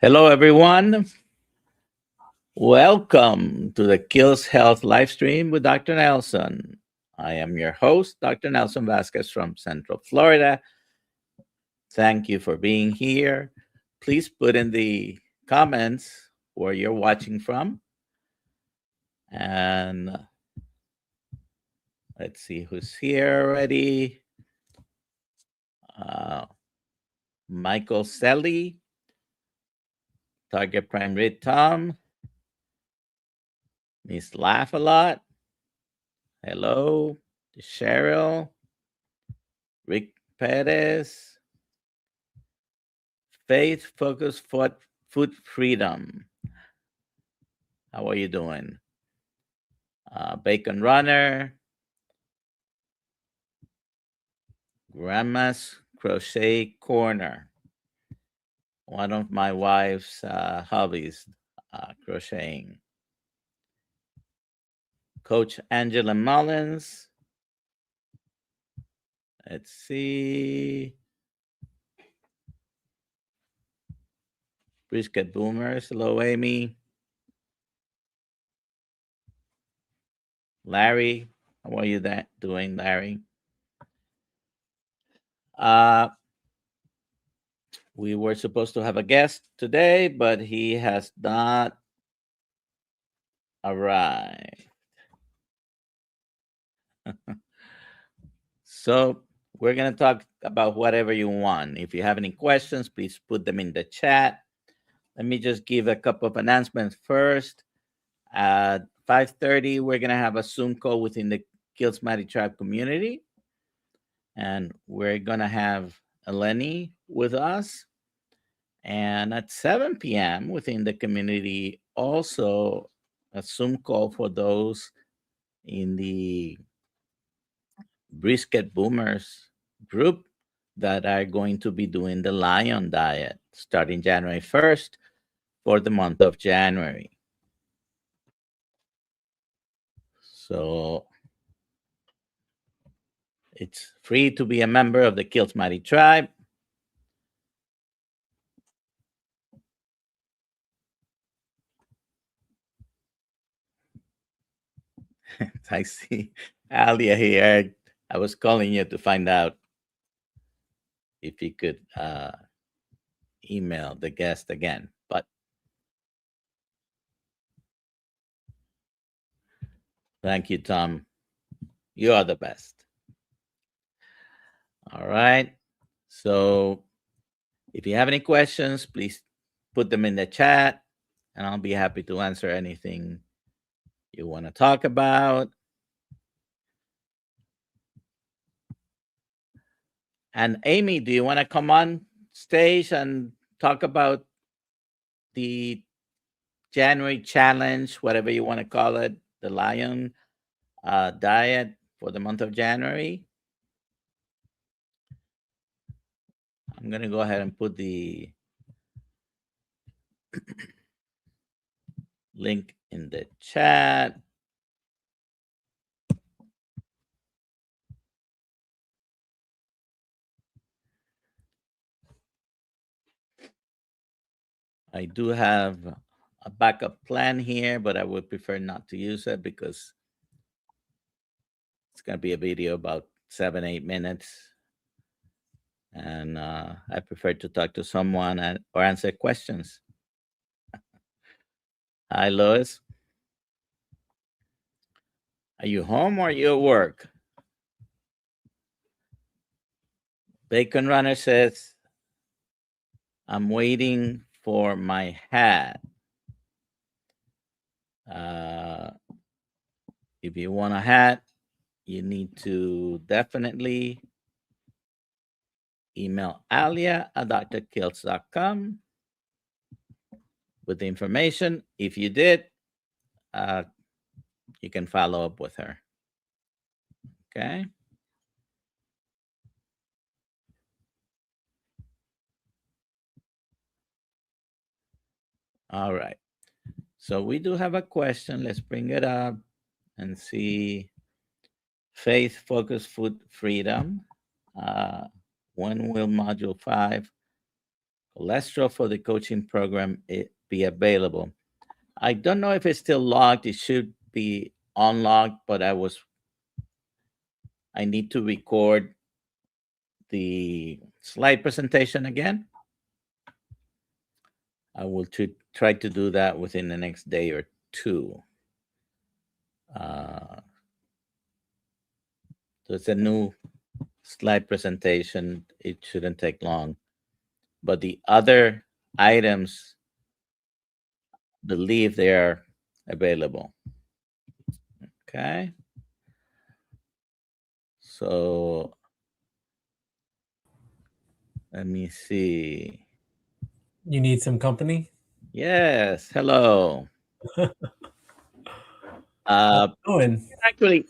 Hello, everyone. Welcome to the Kills Health live stream with Dr. Nelson. I am your host, Dr. Nelson Vasquez from Central Florida. Thank you for being here. Please put in the comments where you're watching from. And let's see who's here already. Uh, Michael Selly, Target Prime Rate Tom, Miss Laugh a Lot. Hello, Cheryl, Rick Perez, Faith Focus Food Freedom. How are you doing? Bacon Runner, Grandma's Crochet Corner. One of my wife's hobbies, crocheting. Coach Angela Mullins. Let's see. Brisket Boomers. Hello, Amy. Larry. How are you doing, Larry? We were supposed to have a guest today, but he has not arrived. So we're going to talk about whatever you want. If you have any questions, please put them in the chat. Let me just give a couple of announcements first. At 5:30, we're going to have a Zoom call within the Kiltz Tribe community. And we're going to have Eleni with us. And at 7 p.m. within the community, also a Zoom call for those in the Brisket Boomers group that are going to be doing the Lion Diet starting January 1st for the month of January. So it's free to be a member of the Kiltz Tribe. I see Alia here. I was calling you to find out if you could email the guest again, but thank you, Tom. You are the best. All right. So if you have any questions, please put them in the chat and I'll be happy to answer anything you want to talk about. And Amy, do you want to come on stage and talk about the January challenge, whatever you want to call it, the Lion diet for the month of January? I'm going to go ahead and put the link in the chat. I do have a backup plan here, but I would prefer not to use it because it's going to be a video about 7-8 minutes. And I prefer to talk to someone or answer questions. Hi, Lois. Are you home or are you at work? Bacon Runner says, I'm waiting for my hat. If you want a hat, you need to definitely email Alia at drkiltz.com with the information. If you did, you can follow up with her. Okay. All right. So we do have a question. Let's bring it up and see. Faith, focus, food, freedom. When will module 5 cholesterol for the coaching program be available. I don't know if it's still logged. It should be unlocked, but I need to record the slide presentation again. I will try to do that within the next day or two. So it's a new slide presentation. It shouldn't take long. But the other items, believe they are available. Okay. So let me see. You need some company? Yes. Hello. How's Uh, it going? actually,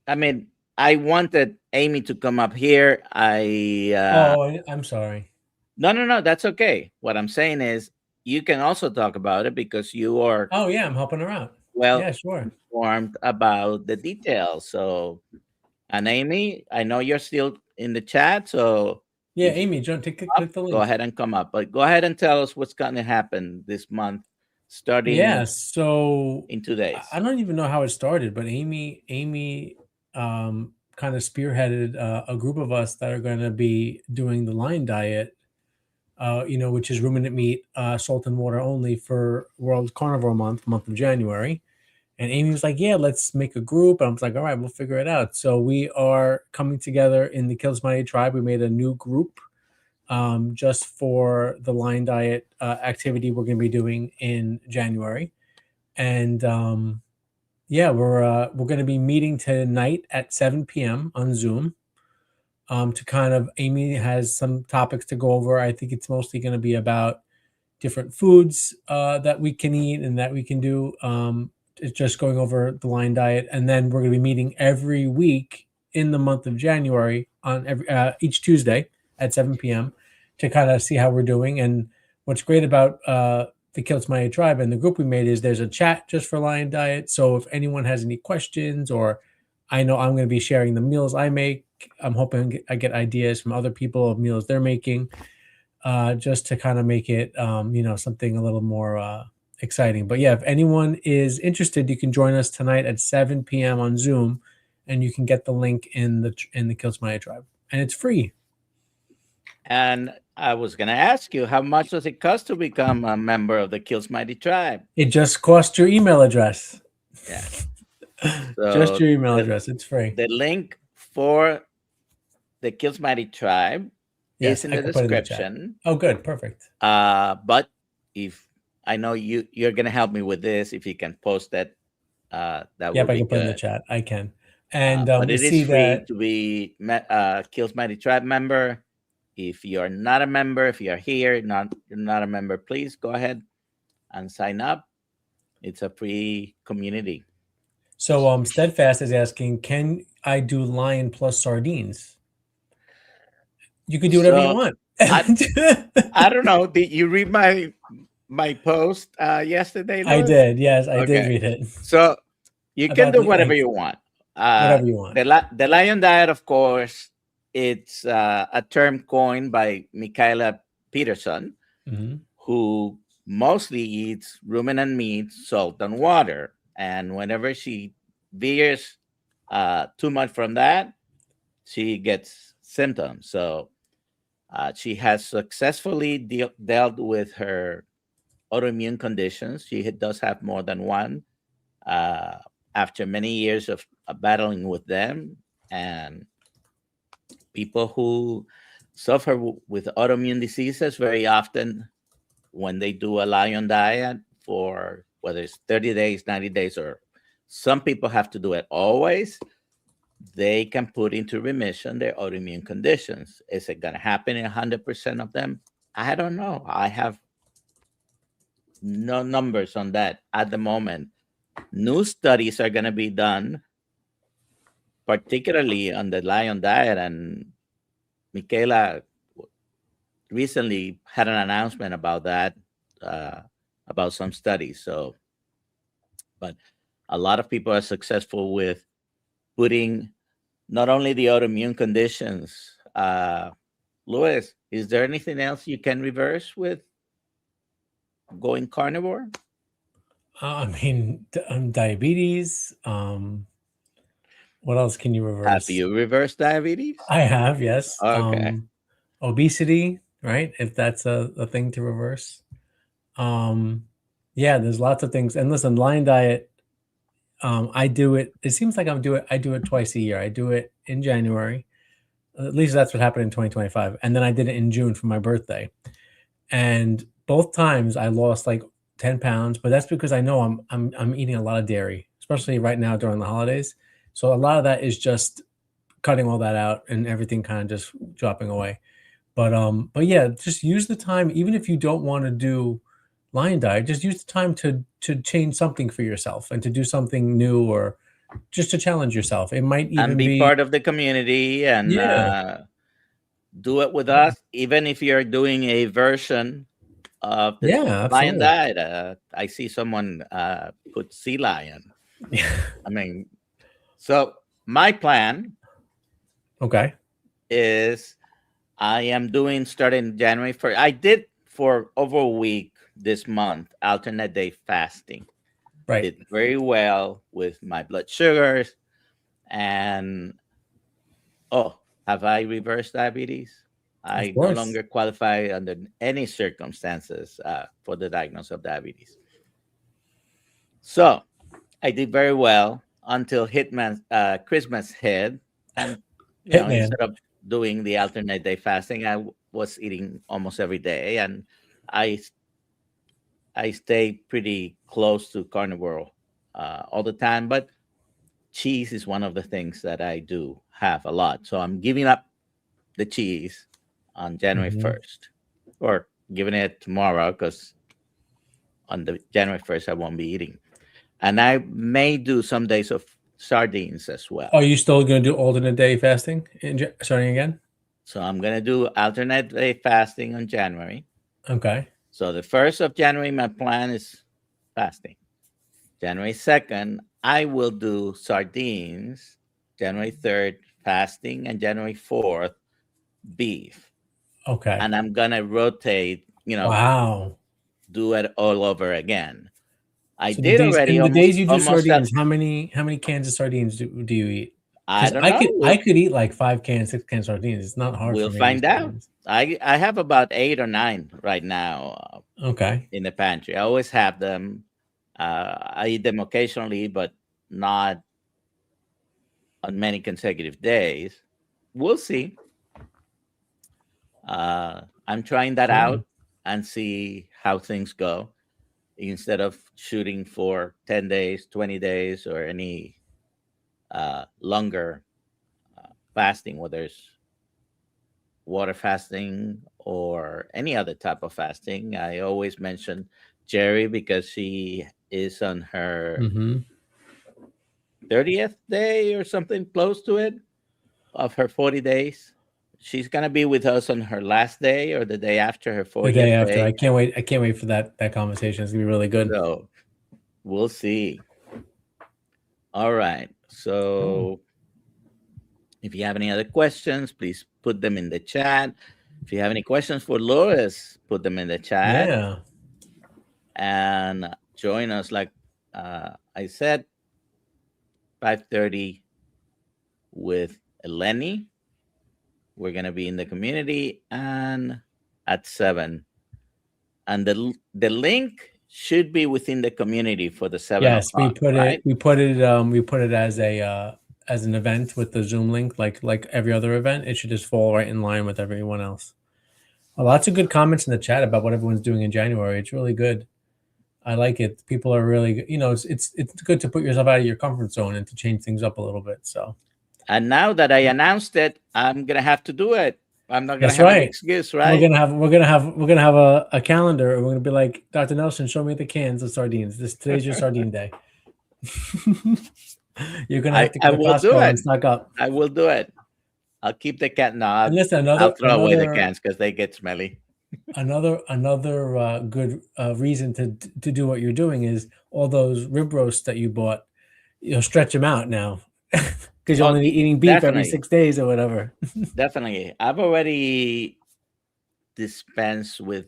I mean, I wanted Amy to come up here. Oh, I'm sorry. No, no, no. That's okay. What I'm saying is, you can also talk about it because you are Oh, yeah, I'm helping her out. well Yeah, sure. informed about the details. So, and Amy, I know you're still in the chat. So, Yeah, if you Amy, John, up, click the go link. ahead and come up. But go ahead and tell us what's going to happen this month, Yeah, starting so in 2 days. I don't even know how it started, but Amy kind of spearheaded a group of us that are going to be doing the Lion Diet, which is ruminant meat, salt and water only for World Carnivore month of January. And Amy was like, "Yeah, let's make a group." And I was like, "All right, we'll figure it out." So we are coming together in the Kiltz tribe. We made a new group just for the Lion Diet activity we're going to be doing in January. And yeah, we're going to be meeting tonight at 7 p.m. on Zoom. To kind of Amy has some topics to go over. I think it's mostly going to be about different foods that we can eat and that we can do. It's just going over the Lion Diet, and then we're going to be meeting every week in the month of January on each Tuesday at 7 p.m. to kind of see how we're doing. And what's great about the Kiltz tribe and the group we made is there's a chat just for Lion Diet. So if anyone has any questions, or I know I'm going to be sharing the meals I make, I'm hoping I get ideas from other people of meals they're making, just to kind of make it, something a little more exciting. But yeah, if anyone is interested, you can join us tonight at 7 p.m. on Zoom, and you can get the link in the Kiltz tribe, and it's free. And I was going to ask you, how much does it cost to become a member of the Kills Mighty Tribe? It just costs your email address. Yeah. Just So your email address. It's free. the link for the Kills Mighty Tribe is Yes, in I the can put it in the chat. description. Oh, good, perfect. But if I know you're going to help me with this, if you can post that, that Yep, will I be can put it in the good. chat. I can. And But we it is see free that. to be Kills Mighty Tribe member. If you're not a member, if you're here, you're not a member, please go ahead and sign up. It's a free community. So Steadfast is asking, can I do lion plus sardines? You can do whatever you So want. I I don't know. Did you read my post yesterday, I Louis? did. Yes, I did Okay. read it So you can about do the whatever eggs. you want. Whatever you want. The lion diet, of course, it's a term coined by Michaela Peterson, Hmm. who mostly eats ruminant meat, salt, and water. And whenever she veers too much from that, she gets symptoms. So she has successfully dealt with her autoimmune conditions. She does have more than one. Uh, After many years of battling with them, and people who suffer with autoimmune diseases, very often when they do a lion diet for whether it's 30 days, 90 days, or some people have to do it always, they can put into remission their autoimmune conditions. Is it going to happen in 100% of them? I don't know. I have no numbers on that at the moment. New studies are going to be done, particularly on the lion diet. And Michaela recently had an announcement about that, uh, about some studies. So, but a lot of people are successful with putting not only the autoimmune conditions, Louis, is there anything else you can reverse with going carnivore? I mean, diabetes. What else can you Have reverse? you reversed diabetes? I have, yes. Okay. Obesity, right? If that's a thing to reverse. Yeah, there's lots of things. And listen, Lion Diet, I do it. It seems like I do it twice a year. I do it in January. At least that's what happened in 2025. And then I did it in June for my birthday. And both times I lost like 10 pounds, but that's because I know I'm eating a lot of dairy, especially right now during the holidays. So a lot of that is just cutting all that out and everything kind of just dropping away. But yeah, just use the time, even if you don't want to do Lion Diet, just use the time to change something for yourself and to do something new or just to challenge yourself. It might And even be be, part of the community and yeah, do it with yeah, us, even if you're doing a version of the yeah, lion absolutely. diet. I see someone put sea lion. I mean, so my plan Okay. is I am doing starting January 1st. I did for over a week this month, alternate day fasting. Right. Did very well with my blood sugars. And oh, have I reversed diabetes? Of I no course. longer qualify under any circumstances for the diagnosis of diabetes. So I did very well until Christmas hit, and Hitman. instead of doing the alternate day fasting, was eating almost every day, and I I stay pretty close to carnivore all the time. But cheese is one of the things that I do have a lot, so I'm giving up the cheese on January Mhm. 1st, or giving it tomorrow because on the January 1st I won't be eating. And I may do some days of sardines as Are well. you still going to do alternate day fasting starting again? So I'm going to do alternate day fasting on January. Okay. So the 1st of January, my plan is fasting. January 2nd, I will do sardines. January 3rd, fasting. And January 4th, beef. Okay. And I'm going to rotate, Wow. do it all over again. I So did already the almost, days you do almost, sardines, how many cans of sardines do you eat? I Because don't know. I could eat like 5 cans, 6 cans sardines. It's not hard We'll for me to do find out. sardines. I have about 8 or 9 right now Okay. in the pantry. I always have them. I eat them occasionally, but not on many consecutive days. We'll see. I'm trying that Yeah. out and see how things go instead of shooting for 10 days, 20 days, or any longer fasting, whether it's water fasting or any other type of fasting. I always mention Jerry because she is on her Mm-hmm. 30th day or something close to it of her 40 days. She's going to be with us on her last day or the day after her The day 40th after. day. I can't wait. I can't wait for that conversation. It's gonna be really good. So we'll see. All right. Cool. So if you have any other questions, please put them in the chat. If you have any questions for Loris, put them in the chat Yeah. and join us. Like I said, 5:30 with Eleni. We're gonna be in the community and at 7. And the link should be within the community for the 7 Yes, we o'clock, put it. right? We put it as an event with the Zoom link, like every other event. It should just fall right in line with everyone else. Lots of good comments in the chat about what everyone's doing in January. It's really good. I like it. People are really, it's good to put yourself out of your comfort zone and to change things up a little bit. So And now that I announced it, I'm gonna have to do it. I'm not gonna that's have an right. excuse, We're right? gonna have a calendar, and we're gonna be like, Dr. Nelson, show me the cans of sardines. Today's your sardine day. You're gonna have to I go to will do Costco it. and stock up. I will do it. I'll keep the can. No, And listen, I'll throw away the cans because they get smelly. another good reason to do what you're doing is all those rib roasts that you bought. Stretch them out now. because you're Oh, only eating beef every definitely, 6 days or whatever. definitely. I've already dispensed with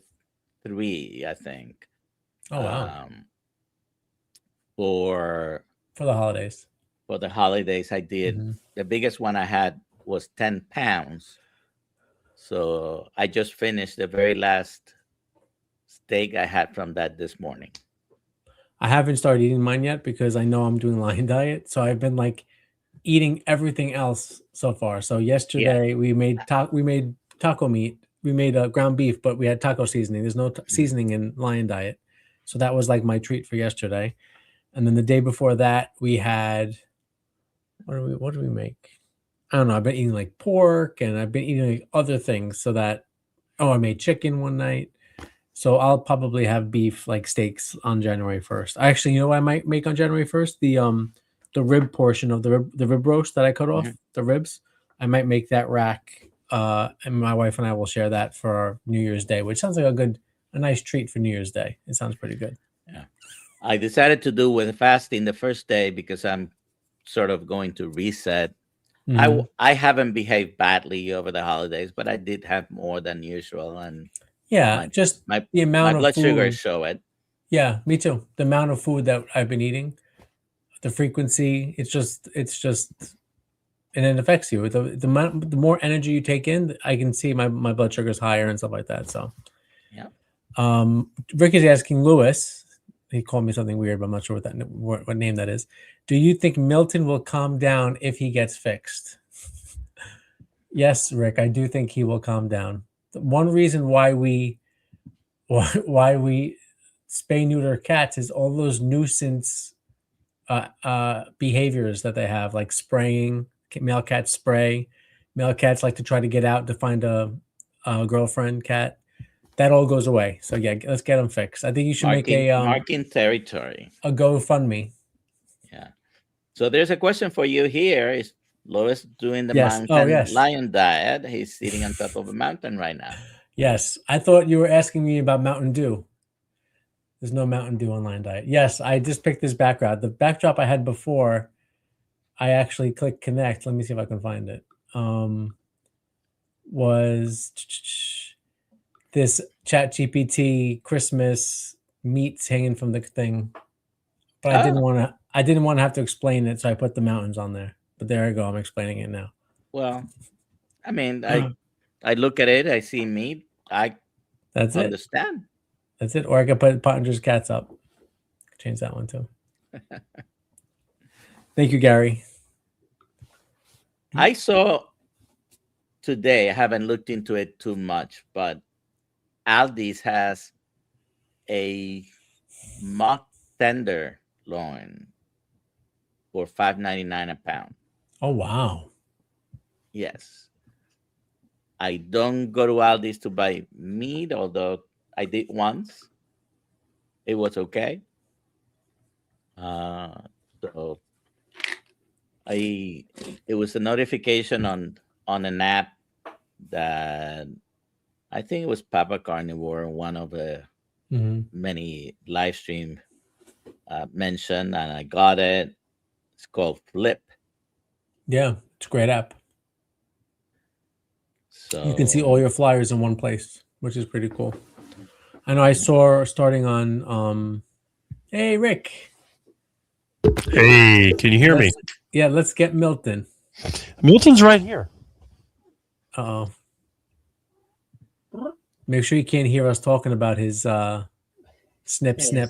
3, I think. Oh wow, Um, for for the holidays. the holidays, I did. Hmm. The biggest one I had was 10 pounds. So I just finished the very last steak I had from that this morning. I haven't started eating mine yet because I know I'm doing lion diet. So I've been like eating everything else so far. So Yeah. yesterday we made taco meat. We made ground beef, but we had taco seasoning. There's no Mhm. seasoning in lion diet. So that was like my treat for yesterday. And then the day before that, we had what did we make? I don't know. I've been eating like pork and I've been eating like other things so that I made chicken one night. So I'll probably have beef like steaks on January 1st. Actually, you know what I might make on January 1st? The rib portion of the rib roast that I cut off, Mhm. the ribs. I might make that rack and my wife and I will share that for our New Year's Day, which sounds like a nice treat for New Year's Day. It sounds pretty good. Yeah. I decided to do with fasting the first day because I'm sort of going to reset. Hmm. I haven't behaved badly over the holidays, but I did have more than usual, and Yeah, my just my the my amount of blood sugar food. show it. Yeah, me too. The amount of food that I've been eating, the frequency, it's just and it affects you. The more energy you take in, I can see my blood sugar is higher and stuff like that. So, Yeah. Rick is asking Lewis. He called me something weird, but I'm not sure what name that is. Do you think Milton will calm down if he gets fixed? Yes, Rick, I do think he will calm down. One reason why we why we spay neuter cats is all those nuisance behaviors that they have, like spraying. Male cats spray. Male cats like to try to get out to find a girlfriend cat. That all goes away. So yeah, let's get them fixed. I think you should make Marking territory. a GoFundMe. Yeah. So there's a question for you here. Is Lois doing the Yes. Oh mountain yes. lion diet? He's sitting on top of a mountain right now. Yes. I thought you were asking me about Mountain Dew. There's no Mountain Dew on Lion Diet. Yes, I just picked this background. The backdrop I had before, I actually clicked connect. Let me see if I can find it. Was this Chat GPT Christmas meats hanging from the thing, but Oh, I didn't want to have to explain it, so I put the mountains on there. But there I go. I'm explaining it now. well, I mean, I look at it, I see meat, I That's it. understand. That's it. Or I could put Pottinger's cats up. Change that one too. Thank you, Gary. I saw today, I haven't looked into it too much, but Aldi's has a mock tenderloin for $5.99 a pound. Oh wow. Yes. I don't go to Aldi's to buy meat, although I did once. It was okay. Uh, so I it was a notification on an app that I think it was Papa Carnivore, one of the Hmm. many live stream mentioned, and I got it. It's called Flip. Yeah, it's a great app. You can see So all your flyers in one place, which is pretty cool. I know I saw starting on hey Rick. Hey, can you hear me? Let's get Milton. Milton's right here. Uh-oh. Make sure you can't hear us talking about his snip snip.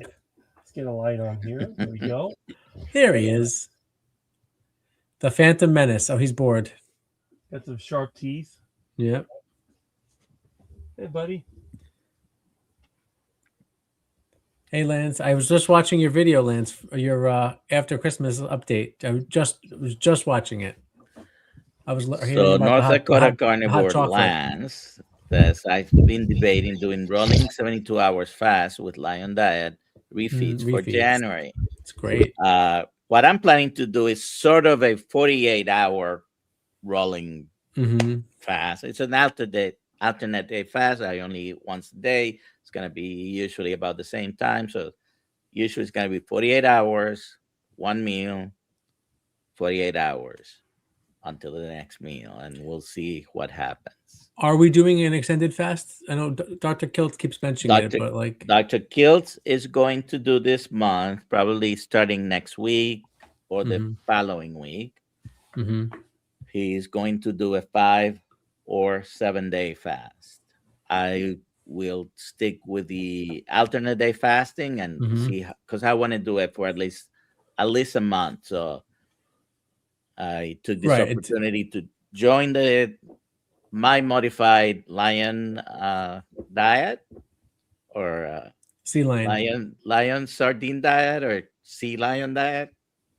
Let's get a light on here. There we go. There he is. The Phantom Menace. Oh, he's bored. Got some sharp teeth. Yep. Hey, buddy. Hey Lance, I was just watching your video, Lance, your after Christmas update. I was just watching it. I was hearing So about North Dakota the hot Carnivore chocolate. Lance says I've been debating doing rolling 72 hours fast with Lion Diet refeeds for Refeeds. January. It's great. What I'm planning to do is sort of a 48-hour rolling Mm-hmm. fast. It's an alternate day fast. I only eat once a day. It's going to be usually about the same time. So usually it's going to be 48 hours, one meal, 48 hours. until the next meal, and we'll see what happens. Are we doing an extended fast? I know Dr. Kiltz keeps mentioning it, Dr. but like, Dr. Kiltz is going to do this month, probably starting next week or the Mhm. following week. Mhm. He's going to do a 5 or 7 day fast. I will stick with the alternate day fasting and Mhm. see, because I want to do it for at least a month. So I took this Right, it's opportunity to join my modified lion diet, or sea lion. lion sardine diet, or sea lion diet.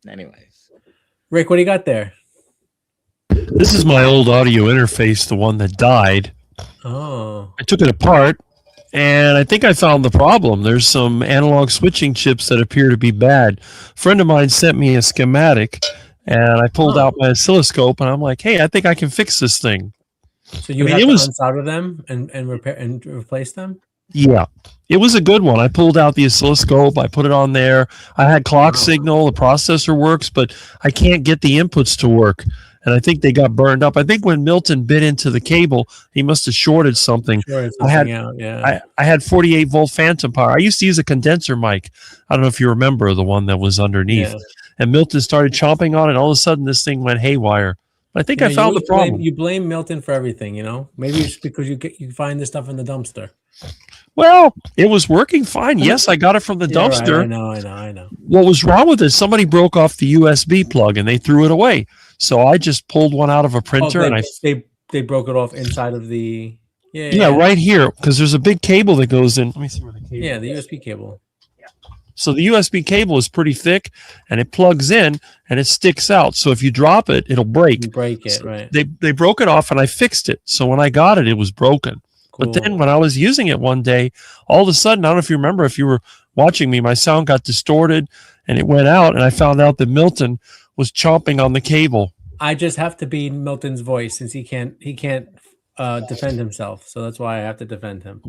Anyways, Rick, what do you got there? This is my old audio interface, the one that died. Oh, I took it apart, and I think I found the problem. There's some analog switching chips that appear to be bad. A friend of mine sent me a schematic, and I pulled Oh. out my oscilloscope, and I'm like, hey, I think I can fix this thing. so you mean, have it to was- unsolder them and repair and replace them? Yeah, it was a good one. I pulled out the oscilloscope, I put it on there. I had clock Wow. signal, the processor works, but I can't get the inputs to work. And I think they got burned up. I think when Milton bit into the cable, he must have shorted something. Sure, it's I had- something out. Yeah. I had 48 volt phantom power. I used to use a condenser mic. I don't know if you remember the one that was underneath. Yeah. And Milton started chomping on it. All of a sudden, this thing went haywire. I think You I know, found the problem. You blame Milton for everything. You know, maybe it's because you find this stuff in the dumpster. Well, it was working fine. Yes, I got it from the Yeah, right, dumpster. I know. What was wrong with it? Somebody broke off the USB plug and they threw it away. So I just pulled one out of a printer and they broke it off inside of the yeah, right here, because there's a big cable that goes in. Let me see where the cable yeah, the is. USB cable. So the USB cable is pretty thick and it plugs in and it sticks out. So if you drop it, it'll break. You break it, So right? They broke it off and I fixed it. So when I got it, it was broken. Cool. But then when I was using it one day, all of a sudden, I don't know if you remember, if you were watching me, my sound got distorted and it went out. And I found out that Milton was chomping on the cable. I just have to be Milton's voice since he can't defend himself. So that's why I have to defend him.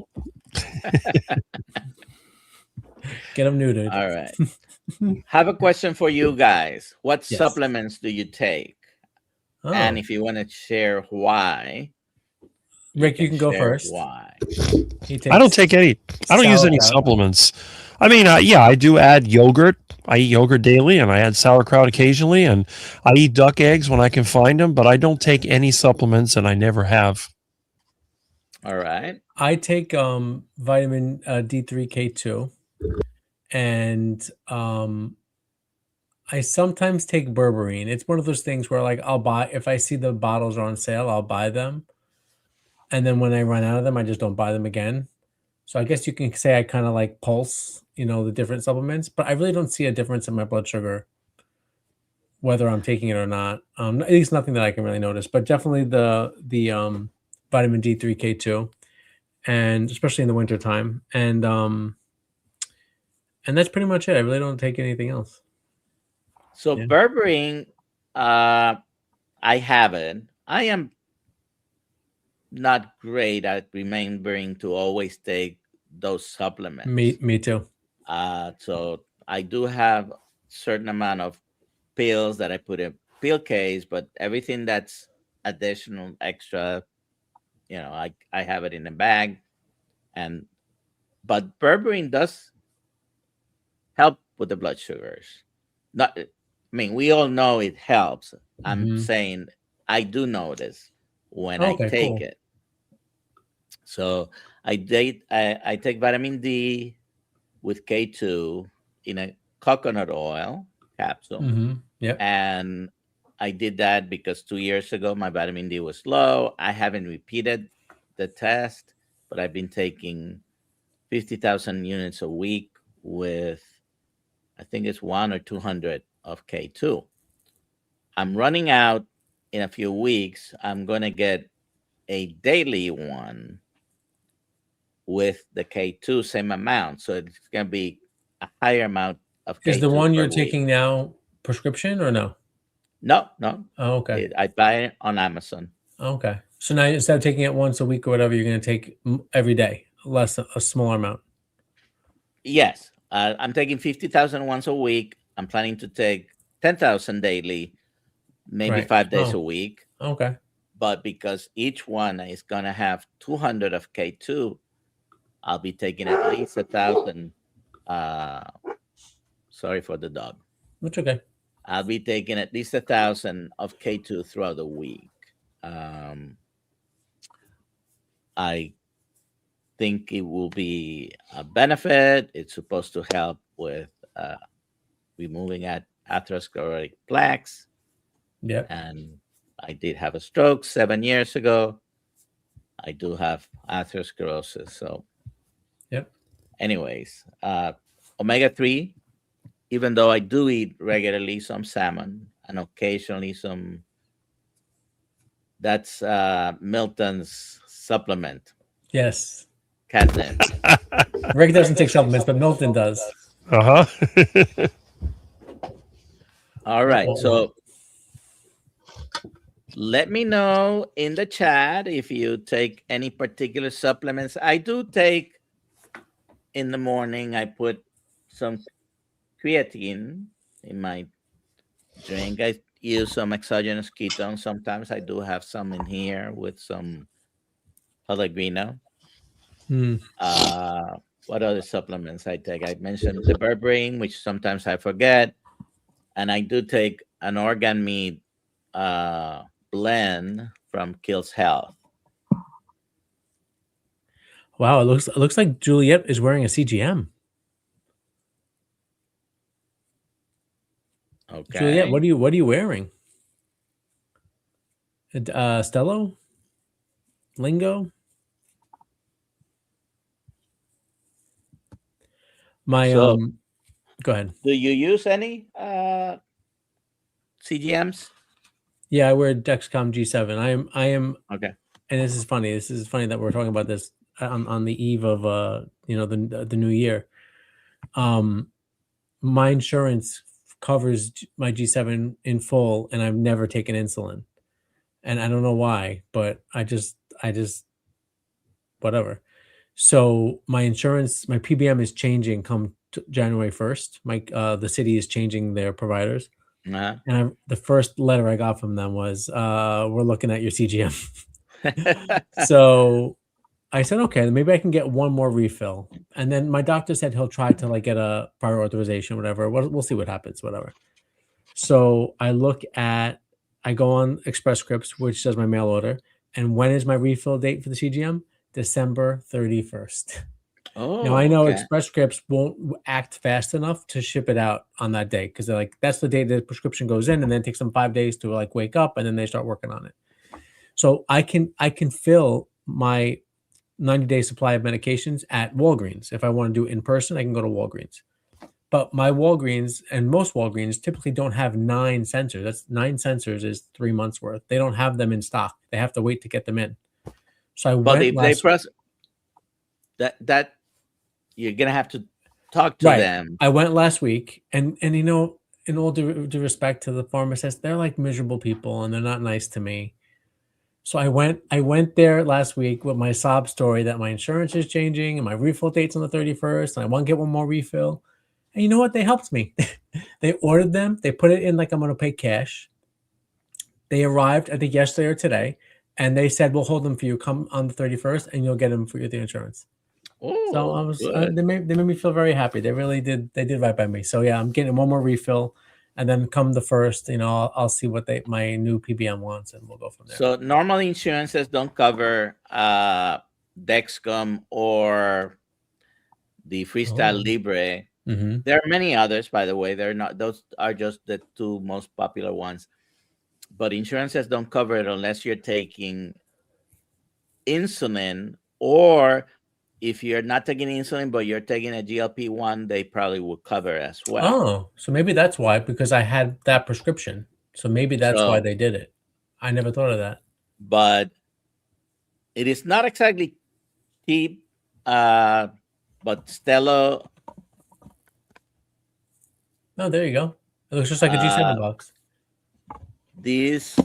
Get him neutered. all right. Have a question for you guys. What Yes. supplements do you take? Oh. And if you want to share why, Rick, you can go share first. Why? I don't take any. I don't use any sauerkraut. supplements. I mean, yeah, I do add yogurt. I eat yogurt daily, and I add sauerkraut occasionally, and I eat duck eggs when I can find them. But I don't take any supplements, and I never have. All right. I take vitamin D3K2, and I sometimes take berberine. It's one of those things where like I'll buy if I see the bottles are on sale, I'll buy them, and then when I run out of them, I just don't buy them again. So I guess you can say I kind of like pulse, the different supplements, but I really don't see a difference in my blood sugar, whether I'm taking it or not. At least nothing that I can really notice, but definitely the vitamin D3K2, and especially in the wintertime. And that's pretty much it. I really don't take anything else. So Yeah. berberine, I haven't. I am not great at remembering to always take those supplements. Me too. So I do have certain amount of pills that I put in pill case, but everything that's additional extra, I have it in a bag. But berberine does help with the blood sugars. We all know it helps. I'm Mhm. saying I do notice when Okay, I take cool. it. So I take vitamin D with K2 in a coconut oil capsule. Mm-hmm. Yep. And I did that because 2 years ago my vitamin D was low. I haven't repeated the test, but I've been taking 50,000 units a week with, I think it's 1 or 200 of K2. I'm running out in a few weeks. I'm going to get a daily one with the K2, same amount. So it's going to be a higher amount of K2. Is the one you're per taking week. now prescription or no? No. Oh, okay. I buy it on Amazon. Okay. So now instead of taking it once a week or whatever, you're going to take every day, a smaller amount. Yes. I'm taking 50,000 once a week. I'm planning to take 10,000 daily. maybe Right. 5 days Oh. a week. Okay. But because each one is going to have 200 of K2, I'll be taking at least 1,000. Sorry for the dog. That's okay. I'll be taking at least 1,000 of K2 throughout the week. I think it will be a benefit. It's supposed to help with removing atherosclerotic plaques. Yeah. And I did have a stroke 7 years ago. I do have atherosclerosis. So, Yep. anyways, omega-3, even though I do eat regularly some salmon and occasionally some, that's Milton's supplement. Yes. Catnip. Rick doesn't take supplements, but Milton does. Uh-huh. All right. So let me know in the chat if you take any particular supplements. I do take in the morning, I put some creatine in my drink. I use some exogenous ketones. Sometimes I do have some in here with some Pellegrino. What other supplements I take? I mentioned the berberine, which sometimes I forget. And I do take an organ meat blend from Kiltz Health. Wow, it looks like Juliet is wearing a CGM. Okay. Juliet, what are you wearing? Stello? Lingo? Go ahead. Do you use any CGMs? Yeah, I wear Dexcom G7. I am okay. And this is funny. This is funny that we're talking about this on the eve of the new year. My insurance covers my G7 in full, and I've never taken insulin, and I don't know why, but I just whatever. So my insurance, my PBM is changing come January 1st. The city is changing their providers. And the first letter I got from them was, we're looking at your CGM. So I said, okay, maybe I can get one more refill. And then my doctor said he'll try to get a prior authorization, whatever. We'll see what happens, whatever. So I go on Express Scripts, which does my mail order. And when is my refill date for the CGM? December 31st. Oh, now I know Express Scripts won't act fast enough to ship it out on that day, because they're like, that's the day the prescription goes in, and then it takes them 5 days to wake up, and then they start working on it. So I can fill my 90-day supply of medications at Walgreens. If I want to do it in person, I can go to Walgreens. But my Walgreens and most Walgreens typically don't have 9 sensors. That's 9 sensors is 3 months worth. They don't have them in stock. They have to wait to get them in. So that you're gonna have to talk to them. I went last week, and in all due respect to the pharmacist, they're like miserable people, and they're not nice to me. So I went there last week with my sob story that my insurance is changing and my refill date's on the 31st, and I want to get one more refill. And you know what? They helped me. They ordered them. They put it in I'm going to pay cash. They arrived, I think, yesterday or today, and they said, we'll hold them for you. Come on the 31st, and you'll get them for the insurance. Oh, so they made me feel very happy. They really did. They did right by me. So yeah, I'm getting one more refill. And then come the 1st, I'll see what my new PBM wants, and we'll go from there. So normally insurances don't cover Dexcom or the Freestyle Libre. Mm-hmm. There are many others, by the way. They're not; those are just the 2 most popular ones. But insurances don't cover it unless you're taking insulin, or if you're not taking insulin but you're taking a GLP-1, they probably will cover as well. Oh, so maybe that's why, because I had that prescription. So maybe that's why they did it. I never thought of that. But it is not exactly cheap. But Stello. Oh, there you go. It looks just like a G7 box. This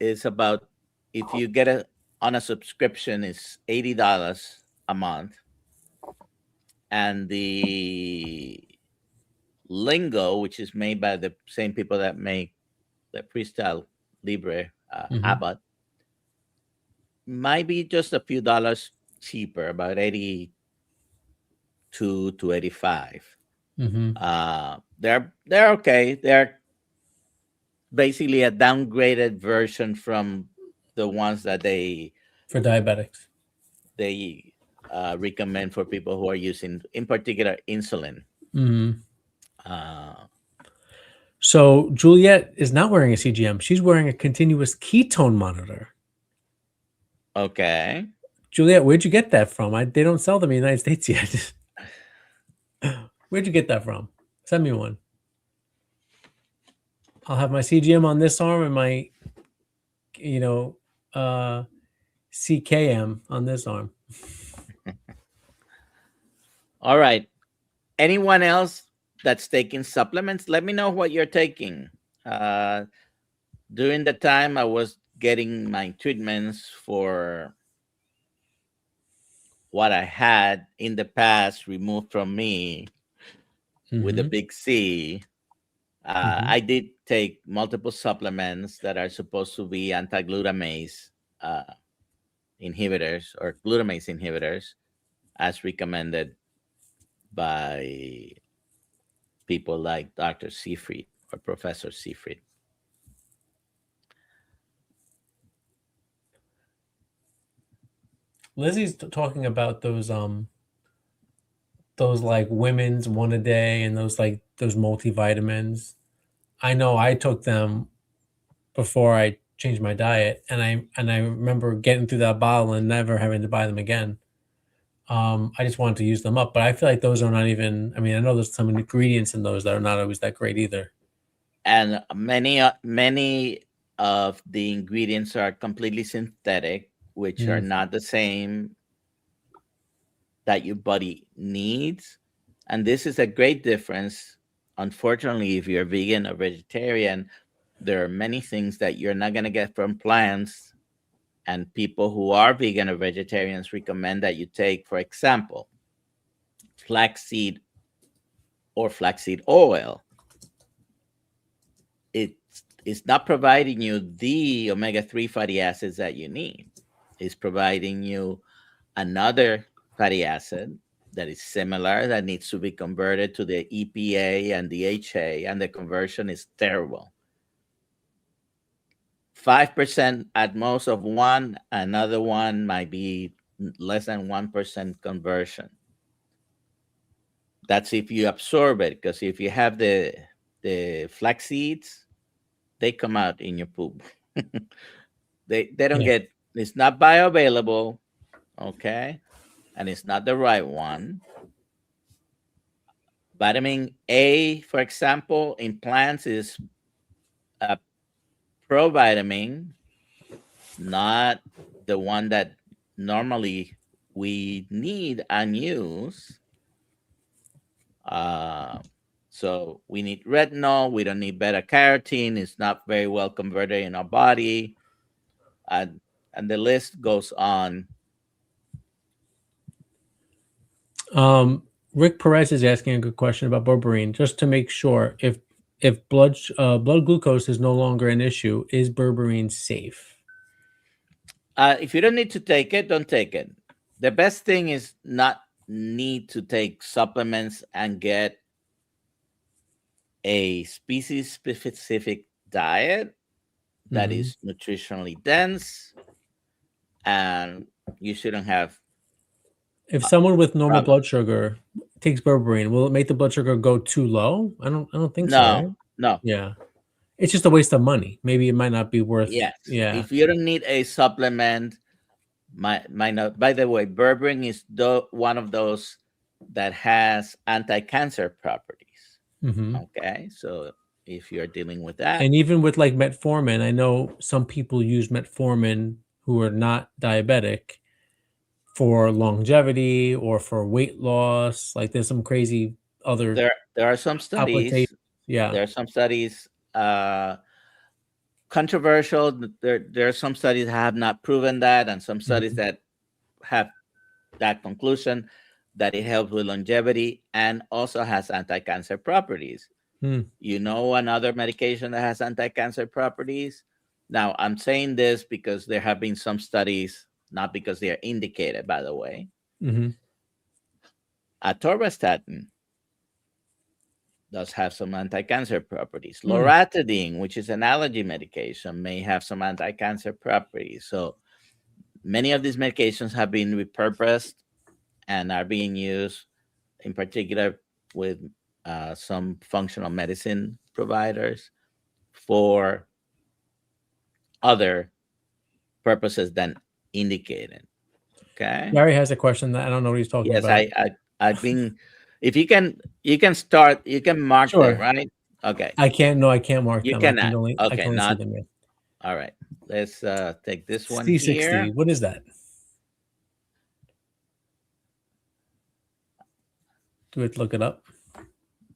is about, if you get it on a subscription, it's $80 a month. And the Lingo, which is made by the same people that make the Freestyle Libre Mhm. Abbott, might be just a few dollars cheaper, about 82 to 85. Mhm. They're okay. They're basically a downgraded version from the ones that For diabetics. they recommend for people who are using, in particular, insulin. Mhm. Uh, So Juliet is not wearing a CGM. She's wearing a continuous ketone monitor. okay. Juliet, where'd you get that from? They don't sell them in the United States yet. Where'd you get that from? Send me one. I'll have my CGM on this arm and my, CKM on this arm. All right. Anyone else that's taking supplements? Let me know what you're taking. During the time I was getting my treatments for what I had in the past removed from me with a Mhm. big C, I did take multiple supplements that are supposed to be anti-glutamase inhibitors or glutamase inhibitors, as recommended by people like Dr. Seifried or Professor Seifried. Lizzie's talking about those like women's one a day and those multivitamins. I know I took them before I changed my diet, and I remember getting through that bottle and never having to buy them again. I just wanted to use them up, but I feel like those are not even. I mean, I know there's some ingredients in those that are not always that great either. And many of the ingredients are completely synthetic, which are not the same that your body needs. And this is a great difference. Unfortunately, if you're vegan or vegetarian, there are many things that you're not going to get from plants. And people who are vegan or vegetarians recommend that you take, for example, flaxseed or flaxseed oil. It's not providing you the omega-3 fatty acids that you need. It's providing you another fatty acid that is similar, that needs to be converted to the EPA and the HA, and the conversion is terrible. 5% at most of one, another one might be less than 1% conversion. That's if you absorb it, because if you have the flax seeds, they come out in your poop. they don't get, it's not bioavailable, okay? And it's not the right one. Vitamin A, for example, in plants is a provitamin, not the one that normally we need and use. So we need retinol. We don't need beta carotene. It's not very well converted in our body. And the list goes on. Rick Perez is asking a good question about berberine. Just to make sure, if blood glucose is no longer an issue, is berberine safe? If you don't need to take it, don't take it. The best thing is not need to take supplements and get a species specific diet that is nutritionally dense, and you shouldn't have. If someone with normal blood sugar takes berberine, will it make the blood sugar go too low? I don't think so, right? No. Yeah. It's just a waste of money. Maybe it might not be worth. Yes. Yeah. If you don't need a supplement, might not. By the way, berberine is one of those that has anti-cancer properties. Okay, so if you're dealing with that, and even with like metformin, I know some people use metformin who are not diabetic for longevity or for weight loss. Like there's some crazy other. There are some studies. Yeah, there are some studies. Controversial. There are some studies that have not proven that, and some studies that have that conclusion that it helps with longevity and also has anti-cancer properties. You know another medication that has anti-cancer properties? Now, I'm saying this because there have been some studies, not because they are indicated, by the way. Mm-hmm. Atorvastatin does have some anti-cancer properties. Loratadine, which is an allergy medication, may have some anti-cancer properties. So many of these medications have been repurposed and are being used, in particular with some functional medicine providers, for other purposes than indicated. Okay. Gary has a question that I don't know what he's talking Yes, about. I've been. If you can start. You can mark them, Sure. right? Okay. I can't. No, I can't mark You them. cannot. I Okay, can only see not. them. Yeah. All right. Let's take this one C60. here. What is that? Do we have to look it up?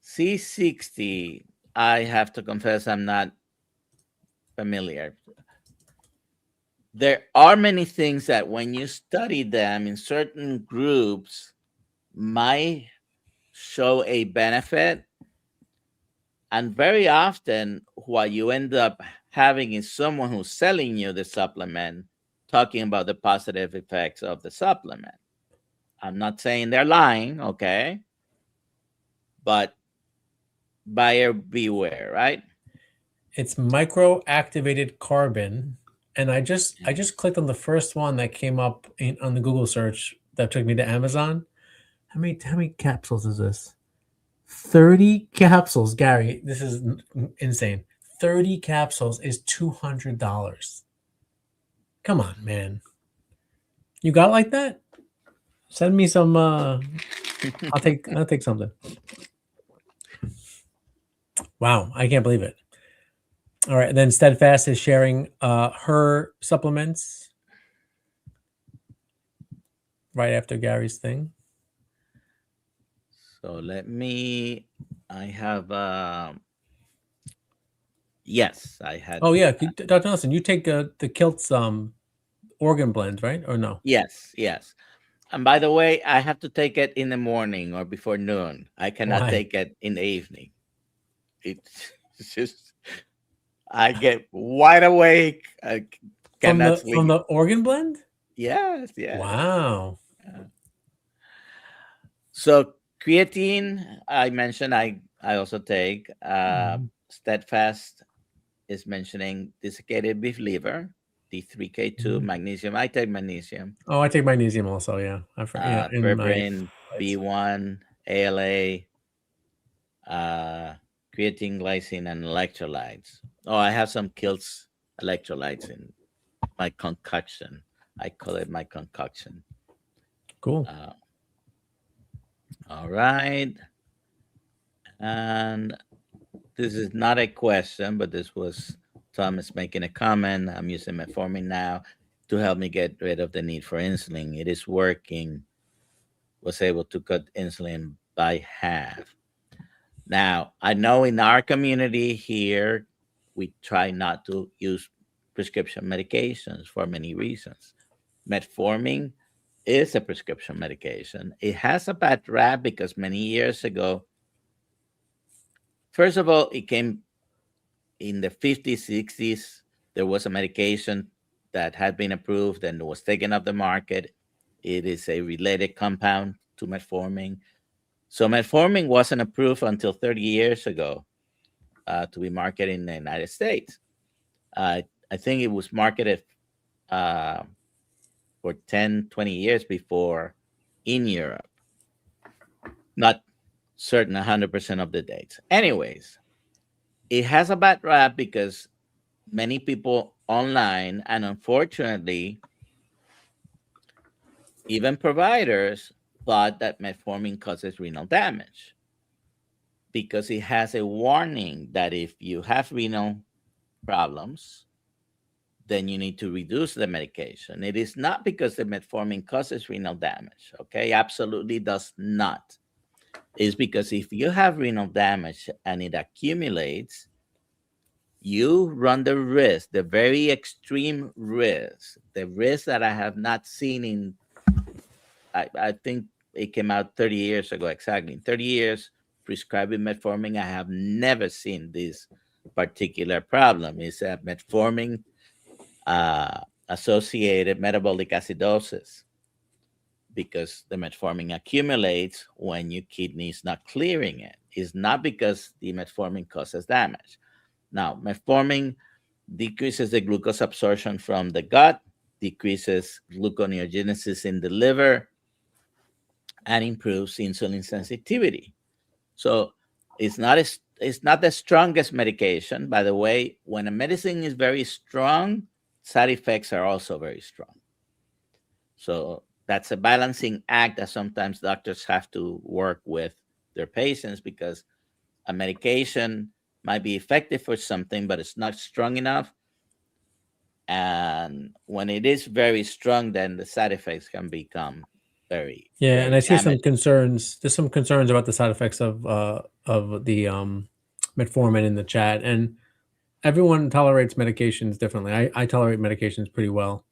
C60. I have to confess, I'm not familiar. There are many things that when you study them in certain groups might show a benefit. And very often what you end up having is someone who's selling you the supplement talking about the positive effects of the supplement. I'm not saying they're lying, okay? But buyer beware, right? It's microactivated carbon, and I just clicked on the first one that came up on the Google search that took me to Amazon. How many capsules is this? 30 capsules, Gary. This is insane. 30 capsules is $200. Come on, man. You got like that? Send me some. I'll take something. Wow, I can't believe it. All right, and then Steadfast is sharing her supplements right after Gary's thing. So I have yes, I had. Oh yeah, Dr. Nelson, you take the Kiltz organ blend, right? Or no? Yes. And by the way, I have to take it in the morning or before noon. I cannot Why? take it in the evening. It's just I get wide awake. I cannot sleep. From the organ blend? Yes. Wow. So creatine, I mentioned, I also take. Steadfast is mentioning desiccated beef liver, D3K2, magnesium. I take magnesium. Oh, I take magnesium also. Yeah, Berberine, B1, ALA, creatine, glycine, and electrolytes. Oh, I have some Kiltz electrolytes in my concoction. I call it my concoction. Cool. All right. And this is not a question, but this was Thomas making a comment. I'm using metformin now to help me get rid of the need for insulin. It is working. Was able to cut insulin by half. Now, I know in our community here, we try not to use prescription medications for many reasons. Metformin is a prescription medication. It has a bad rap because many years ago, first of all, it came in the 50s, 60s. There was a medication that had been approved and was taken off the market. It is a related compound to metformin. So metformin wasn't approved until 30 years ago to be marketed in the United States. I think it was marketed for 10, 20 years before in Europe. Not certain 100% of the dates. Anyways, it has a bad rap because many people online, and unfortunately, even providers thought that metformin causes renal damage because it has a warning that if you have renal problems, then you need to reduce the medication. It is not because the metformin causes renal damage, okay? Absolutely does not. It's because if you have renal damage and it accumulates, you run the risk, the very extreme risk, the risk that I have not seen in, I think it came out 30 years ago, exactly. In 30 years, prescribing metformin, I have never seen this particular problem. It's a metformin associated metabolic acidosis, because the metformin accumulates when your kidney is not clearing it. It's not because the metformin causes damage. Now, metformin decreases the glucose absorption from the gut, decreases gluconeogenesis in the liver, and improves insulin sensitivity. So it's not the strongest medication. By the way, when a medicine is very strong, side effects are also very strong. So that's a balancing act that sometimes doctors have to work with their patients, because a medication might be effective for something, but it's not strong enough. And when it is very strong, then the side effects can become very, Yeah, very and I see some damaging. concerns. There's some concerns about the side effects of the metformin in the chat, and everyone tolerates medications differently. I tolerate medications pretty well.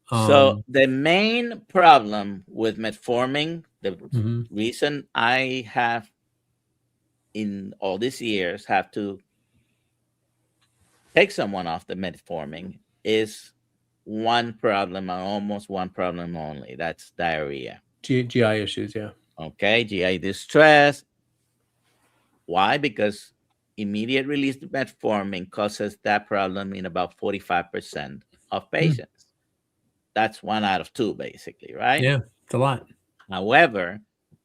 So the main problem with metformin, the Mhm. reason I have in all these years have to take someone off the metformin is one problem, and almost one problem only. That's diarrhea. GI issues, yeah. Okay, GI distress. Why? Because immediate release metformin causes that problem in about 45% of patients. That's 1 out of 2, basically, right? Yeah, it's a lot. However,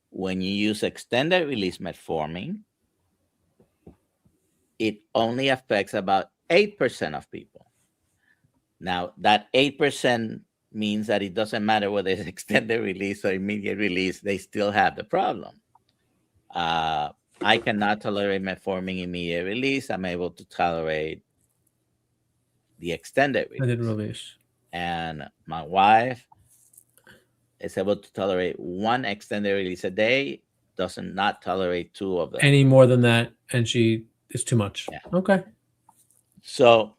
when you use extended release metformin, it only affects about 8% of people. Now, that 8% means that it doesn't matter whether it's extended release or immediate release, they still have the problem. I cannot tolerate metformin immediate release. I'm able to tolerate the extended release. Extended release. And my wife is able to tolerate one extended release a day, doesn't not tolerate 2 of them. Any more than that, and it's too much. Yeah. Okay. So,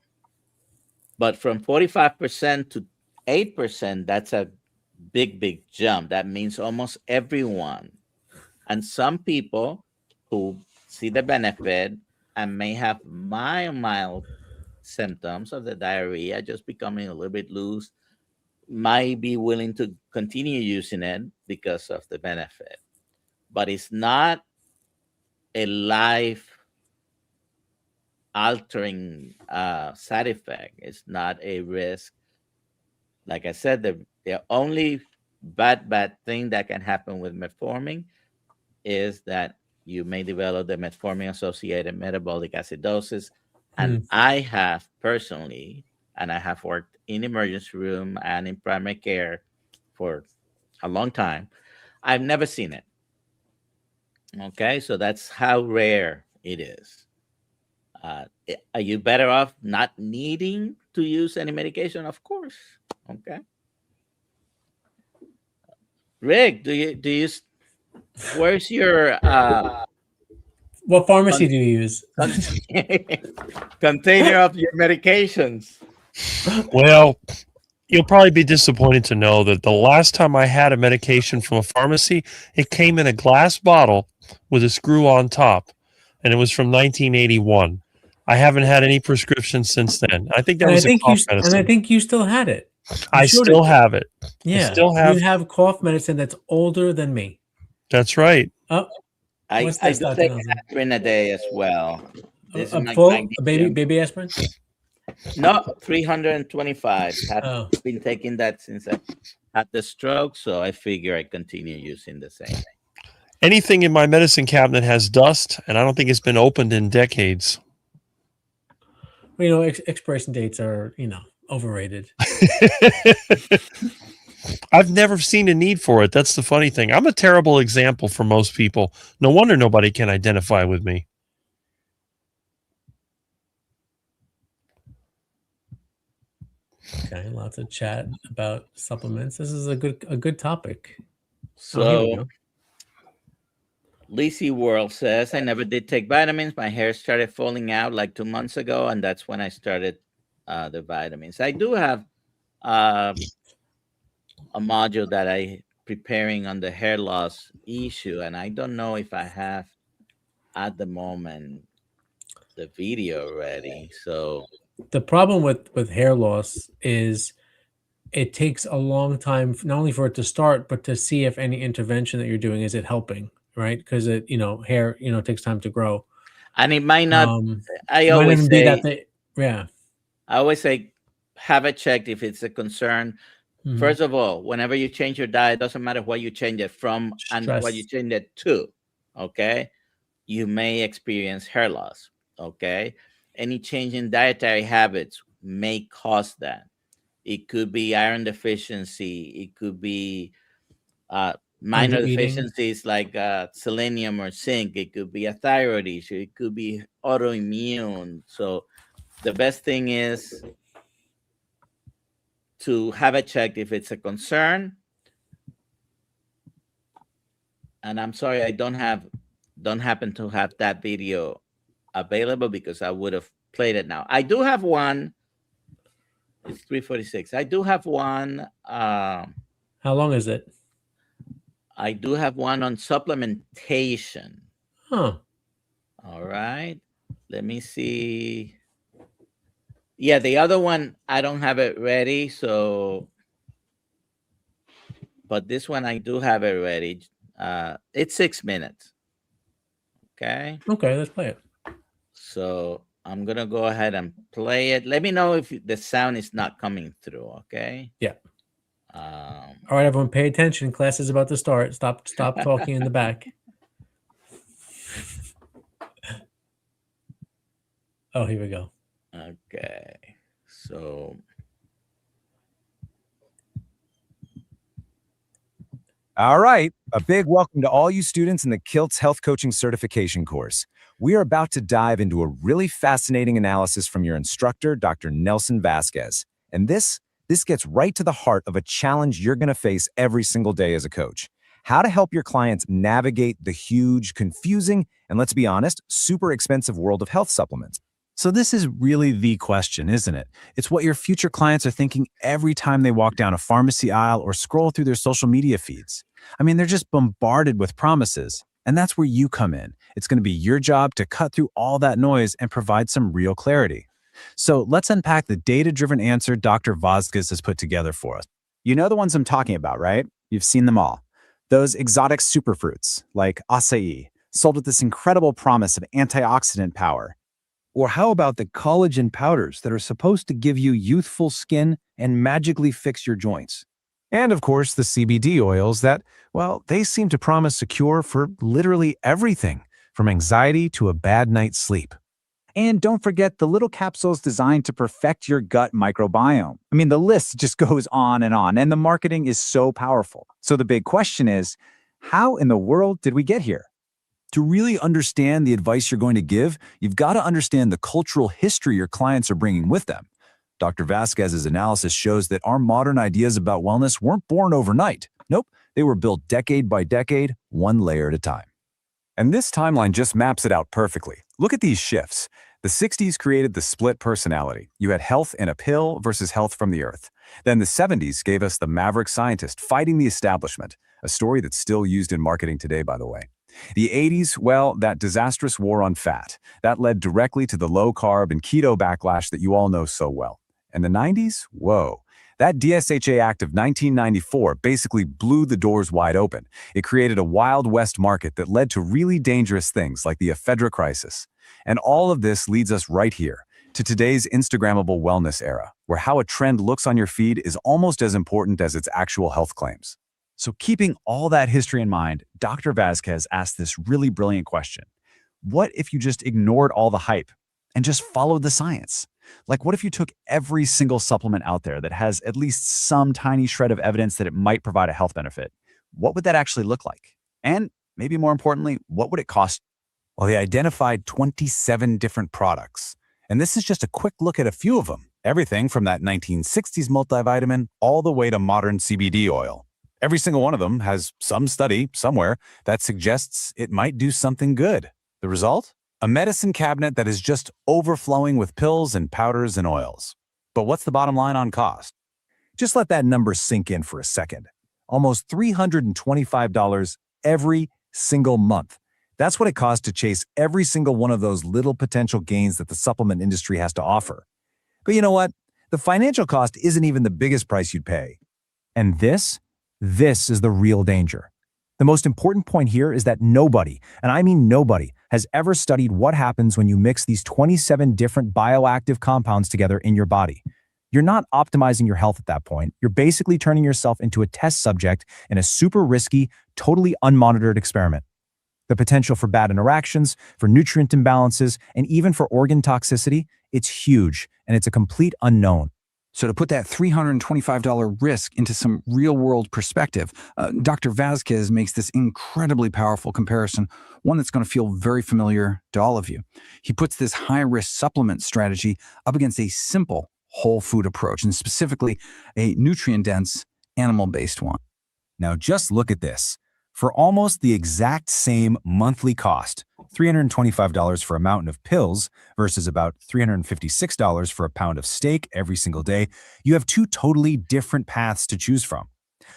but from 45% to 8%, that's a big jump. That means almost everyone. And some people who see the benefit and may have mild symptoms of the diarrhea, just becoming a little bit loose, might be willing to continue using it because of the benefit. But it's not a life altering side effect. It's not a risk. Like I said, the only bad thing that can happen with metformin is that you may develop the metformin associated metabolic acidosis. And I have personally, and I have worked in emergency room and in primary care for a long time, I've never seen it. Okay, so that's how rare it is. Are you better off not needing to use any medication? Of course. Okay. Rick, do you where's your what pharmacy do you use? Container of your medications? Well, you'll probably be disappointed to know that the last time I had a medication from a pharmacy, it came in a glass bottle with a screw on top, and it was from 1981. I haven't had any prescription since then. I think that was a cough medicine. And I think you still had it. I still have it. Yeah, I still have. You have cough medicine that's older than me. That's right. Oh, I do take aspirin a day as well. This is full baby aspirin? No, 325. I've been taking that since I had the stroke, so I figure I continue using the same thing. Anything in my medicine cabinet has dust, and I don't think it's been opened in decades. Well, expiration dates are, overrated. I've never seen a need for it. That's the funny thing. I'm a terrible example for most people. No wonder nobody can identify with me. Okay, lots of chat about supplements. This is a good topic. So, Lacey World says, I never did take vitamins. My hair started falling out like 2 months ago, and that's when I started the vitamins. I do have a module that I preparing on the hair loss issue, and I don't know if I have at the moment the video ready. So The problem with hair loss is it takes a long time, not only for it to start, but to see if any intervention that you're doing, is it helping, right? Because hair, takes time to grow. and it might not. I It might not always even be that say, yeah. I always say, have it checked if it's a concern. Mhm. First of all, whenever you change your diet, doesn't matter what you change it from and what you Stress. change it to. Okay, you may experience hair loss. Okay, any change in dietary habits may cause that. It could be iron deficiency. It could be minor Under eating. deficiencies like selenium or zinc. It could be a thyroid issue. It could be autoimmune. So the best thing is to have it checked if it's a concern. And I'm sorry, I don't happen to have that video available because I would have played it now. I do have one. It's 3:46. I do have one. How long is it? I do have one on supplementation. Huh. All right. Let me see. Yeah, the other one, I don't have it ready. So, but this one, I do have it ready. It's 6 minutes. Okay. Okay, let's play it. So I'm going to go ahead and play it. Let me know if the sound is not coming through. Okay. Yeah. All right, everyone, pay attention. Class is about to start. Stop talking in the back. Oh, here we go. Okay. So. All right. A big welcome to all you students in the Kiltz Health Coaching Certification course. We are about to dive into a really fascinating analysis from your instructor, Dr. Nelson Vasquez. And this gets right to the heart of a challenge you're going to face every single day as a coach. How to help your clients navigate the huge, confusing, and let's be honest, super expensive world of health supplements. So this is really the question, isn't it? It's what your future clients are thinking every time they walk down a pharmacy aisle or scroll through their social media feeds. I mean, they're just bombarded with promises. And that's where you come in. It's going to be your job to cut through all that noise and provide some real clarity. So let's unpack the data-driven answer Dr. Vasquez has put together for us. You know the ones I'm talking about, right? You've seen them all. Those exotic superfruits, like acai, sold with this incredible promise of antioxidant power. Or how about the collagen powders that are supposed to give you youthful skin and magically fix your joints? And of course, the CBD oils that, well, they seem to promise a cure for literally everything, from anxiety to a bad night's sleep. And don't forget the little capsules designed to perfect your gut microbiome. I mean, the list just goes on, and the marketing is so powerful. So the big question is, how in the world did we get here? To really understand the advice you're going to give, you've got to understand the cultural history your clients are bringing with them. Dr. Vasquez's analysis shows that our modern ideas about wellness weren't born overnight. Nope, they were built decade by decade, one layer at a time. And this timeline just maps it out perfectly. Look at these shifts. The 60s created the split personality. You had health in a pill versus health from the earth. Then the 70s gave us the maverick scientist fighting the establishment, a story that's still used in marketing today, by the way. The 80s, well, that disastrous war on fat. That led directly to the low-carb and keto backlash that you all know so well. And the 90s? Whoa. That DSHA Act of 1994 basically blew the doors wide open. It created a Wild West market that led to really dangerous things like the ephedra crisis. And all of this leads us right here, to today's Instagrammable wellness era, where how a trend looks on your feed is almost as important as its actual health claims. So keeping all that history in mind, Dr. Vasquez asked this really brilliant question. What if you just ignored all the hype and just followed the science? Like, what if you took every single supplement out there that has at least some tiny shred of evidence that it might provide a health benefit? What would that actually look like? And maybe more importantly, what would it cost? Well, they identified 27 different products. And this is just a quick look at a few of them. Everything from that 1960s multivitamin all the way to modern CBD oil. Every single one of them has some study somewhere that suggests it might do something good. The result? A medicine cabinet that is just overflowing with pills and powders and oils. But what's the bottom line on cost? Just let that number sink in for a second. Almost $325 every single month. That's what it costs to chase every single one of those little potential gains that the supplement industry has to offer. But you know what? The financial cost isn't even the biggest price you'd pay. And this is the real danger. The most important point here is that nobody, and I mean nobody, has ever studied what happens when you mix these 27 different bioactive compounds together in your body. You're not optimizing your health at that point. You're basically turning yourself into a test subject in a super risky, totally unmonitored experiment. The potential for bad interactions, for nutrient imbalances, and even for organ toxicity, it's huge, and it's a complete unknown. So to put that $325 risk into some real-world perspective, Dr. Vasquez makes this incredibly powerful comparison, one that's going to feel very familiar to all of you. He puts this high-risk supplement strategy up against a simple whole food approach, and specifically a nutrient-dense, animal-based one. Now just look at this. For almost the exact same monthly cost, $325 for a mountain of pills versus about $356 for a pound of steak every single day, you have two totally different paths to choose from.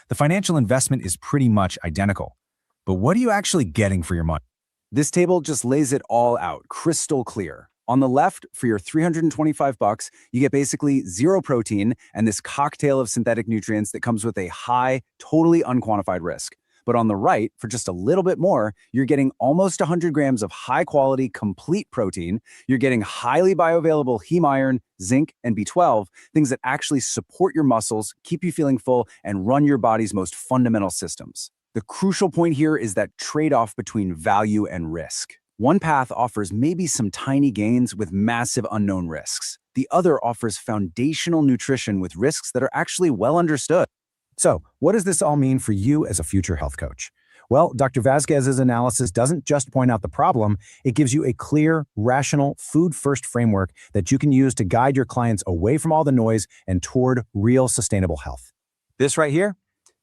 The financial investment is pretty much identical. But what are you actually getting for your money? This table just lays it all out, crystal clear. On the left, for your $325, you get basically zero protein and this cocktail of synthetic nutrients that comes with a high, totally unquantified risk. But on the right, for just a little bit more, you're getting almost 100 grams of high-quality, complete protein. You're getting highly bioavailable heme iron, zinc, and B12, things that actually support your muscles, keep you feeling full, and run your body's most fundamental systems. The crucial point here is that trade-off between value and risk. One path offers maybe some tiny gains with massive unknown risks. The other offers foundational nutrition with risks that are actually well understood. So, what does this all mean for you as a future health coach? Well, Dr. Vasquez's analysis doesn't just point out the problem, it gives you a clear, rational, food-first framework that you can use to guide your clients away from all the noise and toward real sustainable health. This right here,